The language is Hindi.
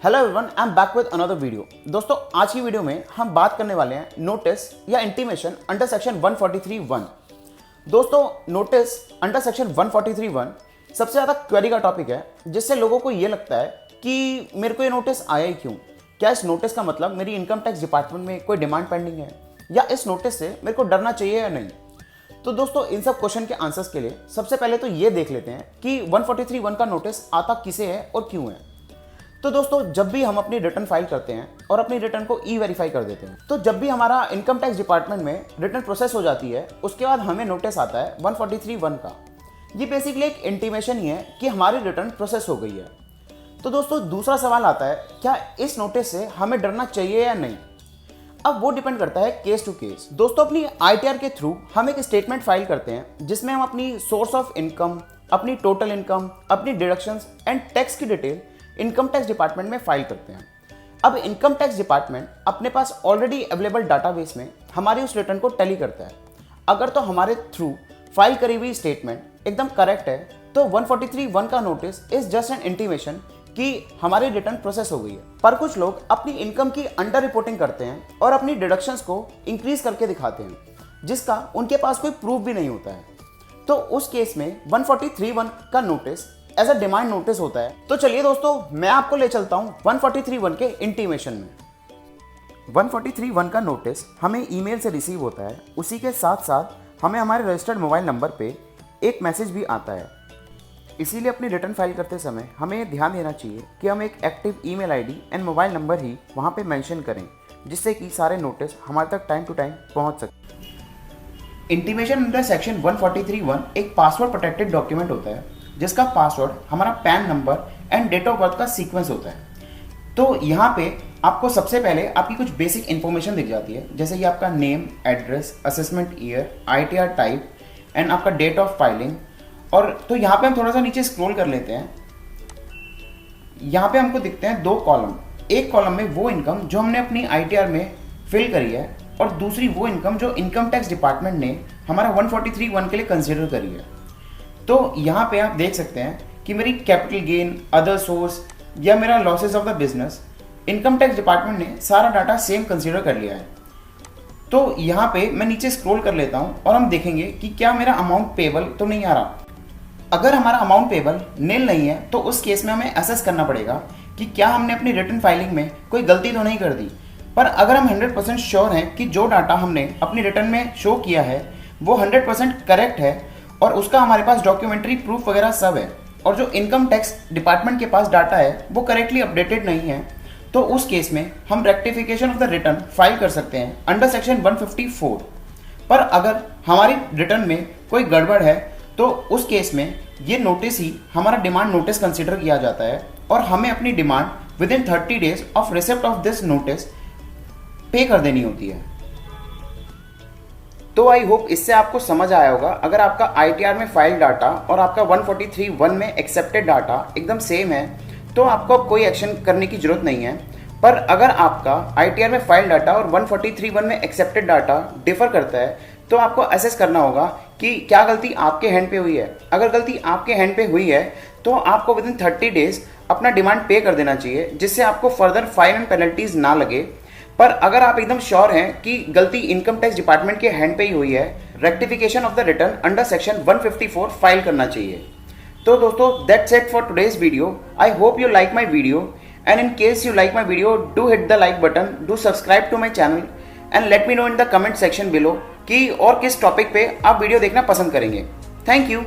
Hello everyone, I am back with another video. दोस्तों, आज की वीडियो में हम बात करने वाले हैं नोटिस या इंटीमेशन अंडर सेक्शन 143(1). दोस्तों, नोटिस अंडर सेक्शन 143(1) सबसे ज़्यादा क्वेरी का टॉपिक है, जिससे लोगों को ये लगता है कि मेरे को ये नोटिस आया ही क्यों। क्या इस नोटिस का मतलब मेरी इनकम टैक्स डिपार्टमेंट में कोई डिमांड पेंडिंग है, या इस नोटिस से मेरे को डरना चाहिए या नहीं। तो दोस्तों, इन सब क्वेश्चन के आंसर्स के लिए सबसे पहले तो ये देख लेते हैं कि 143(1) का नोटिस आता किसे है और क्यों है। तो दोस्तों, जब भी हम अपनी रिटर्न फाइल करते हैं और अपनी रिटर्न को ई-वेरीफाई कर देते हैं, तो जब भी हमारा इनकम टैक्स डिपार्टमेंट में रिटर्न प्रोसेस हो जाती है, उसके बाद हमें नोटिस आता है 143(1) का। ये बेसिकली एक इंटीमेशन ही है कि हमारी रिटर्न प्रोसेस हो गई है। तो दोस्तों, दूसरा सवाल आता है, क्या इस नोटिस से हमें डरना चाहिए या नहीं। अब वो डिपेंड करता है केस टू केस। दोस्तों, अपनी ITR के थ्रू हम एक स्टेटमेंट फाइल करते हैं, जिसमें हम अपनी सोर्स ऑफ इनकम, अपनी टोटल इनकम, अपनी डिडक्शंस एंड टैक्स की डिटेल इनकम टैक्स डिपार्टमेंट में फाइल करते हैं। अब इनकम टैक्स डिपार्टमेंट अपने पास ऑलरेडी अवेलेबल डाटाबेस में हमारी उस रिटर्न को टैली करता है। अगर तो हमारे थ्रू फाइल करी हुई स्टेटमेंट एकदम करेक्ट है, तो 143(1) का notice is just an intimation कि हमारी रिटर्न प्रोसेस हो गई है। पर कुछ लोग अपनी इनकम की अंडर रिपोर्टिंग करते हैं और अपनी डिडक्शंस को इंक्रीज करके दिखाते हैं, जिसका उनके पास कोई प्रूफ भी नहीं होता है। तो उस केस में 143(1) का notice as a demand notice होता है। तो चलिए दोस्तों, मैं आपको ले चलता हूं 143(1) के इंटीमेशन में। 143(1) का नोटिस हमें ईमेल से रिसीव होता है। उसी के साथ साथ हमें हमारे रजिस्टर्ड मोबाइल नंबर पे एक मैसेज भी आता है। इसीलिए अपनी रिटर्न फाइल करते समय हमें ध्यान देना चाहिए कि हम एक active email ID and mobile number ही वहाँ पे मेंशन करें, जिससे कि सारे नोटिस हमारे तक टाइम टू टाइम पहुँच सके। इंटीमेशन अंडर सेक्शन 143(1) एक पासवर्ड प्रोटेक्टेड डॉक्यूमेंट होता है, जिसका पासवर्ड हमारा PAN number and date of birth का सीक्वेंस होता है। तो यहाँ पे आपको सबसे पहले आपकी कुछ बेसिक इन्फॉर्मेशन दिख जाती है, जैसे कि आपका name, address, assessment year, ITR type and आपका डेट ऑफ फाइलिंग। और तो यहाँ पे हम थोड़ा सा नीचे स्क्रॉल कर लेते हैं। यहाँ पे हमको दिखते हैं दो कॉलम। एक कॉलम में वो इनकम जो हमने अपनी ITR में फिल करी है, और दूसरी वो इनकम जो इनकम टैक्स डिपार्टमेंट ने हमारा 143(1) के लिए कंसिडर करी है। तो यहाँ पे आप देख सकते हैं कि मेरी कैपिटल गेन, अदर सोर्स या मेरा losses of the business, income tax department ने सारा डाटा सेम कंसीडर कर लिया है। तो यहाँ पे मैं नीचे स्क्रॉल कर लेता हूँ और हम देखेंगे कि क्या मेरा अमाउंट पेबल तो नहीं आ रहा। अगर हमारा अमाउंट पेबल नील नहीं है, तो उस केस में हमें असेस करना पड़ेगा कि क्या हमने अपनी रिटर्न फाइलिंग में कोई गलती तो नहीं कर दी। पर अगर हम 100% श्योर हैं कि जो डाटा हमने अपनी रिटर्न में शो किया है वो 100% करेक्ट है और उसका हमारे पास डॉक्यूमेंट्री प्रूफ वगैरह सब है, और जो इनकम टैक्स डिपार्टमेंट के पास डाटा है वो करेक्टली अपडेटेड नहीं है, तो उस केस में हम rectification of the return file कर सकते हैं अंडर सेक्शन 154। पर अगर हमारी रिटर्न में कोई गड़बड़ है, तो उस केस में ये नोटिस ही हमारा डिमांड नोटिस कंसिडर किया जाता है, और हमें अपनी demand with in 30 days of receipt of this notice पे कर देनी होती है। तो आई होप इससे आपको समझ आया होगा। अगर आपका ITR में फाइल डाटा और आपका 143(1) में एक्सेप्टेड डाटा एकदम सेम है, तो आपको कोई एक्शन करने की जरूरत नहीं है। पर अगर आपका ITR में फाइल डाटा और 143(1) में एक्सेप्टेड डाटा डिफर करता है, तो आपको असेस करना होगा कि क्या गलती आपके हैंड पे हुई है। अगर गलती आपके हैंड पे हुई है, तो आपको विद इन 30 डेज अपना डिमांड पे कर देना चाहिए, जिससे आपको फर्दर फाइन एंड पेनल्टीज ना लगे। पर अगर आप एकदम श्योर हैं कि गलती इनकम टैक्स डिपार्टमेंट के हैंड पे ही हुई है, rectification of the return under section 154 file करना चाहिए। तो दोस्तों, that's it for today's video. I hope you like my video, and in case you like my video, do hit the like button, do subscribe to my channel and let me know in the comment section below कि और किस टॉपिक पे आप वीडियो देखना पसंद करेंगे। Thank you.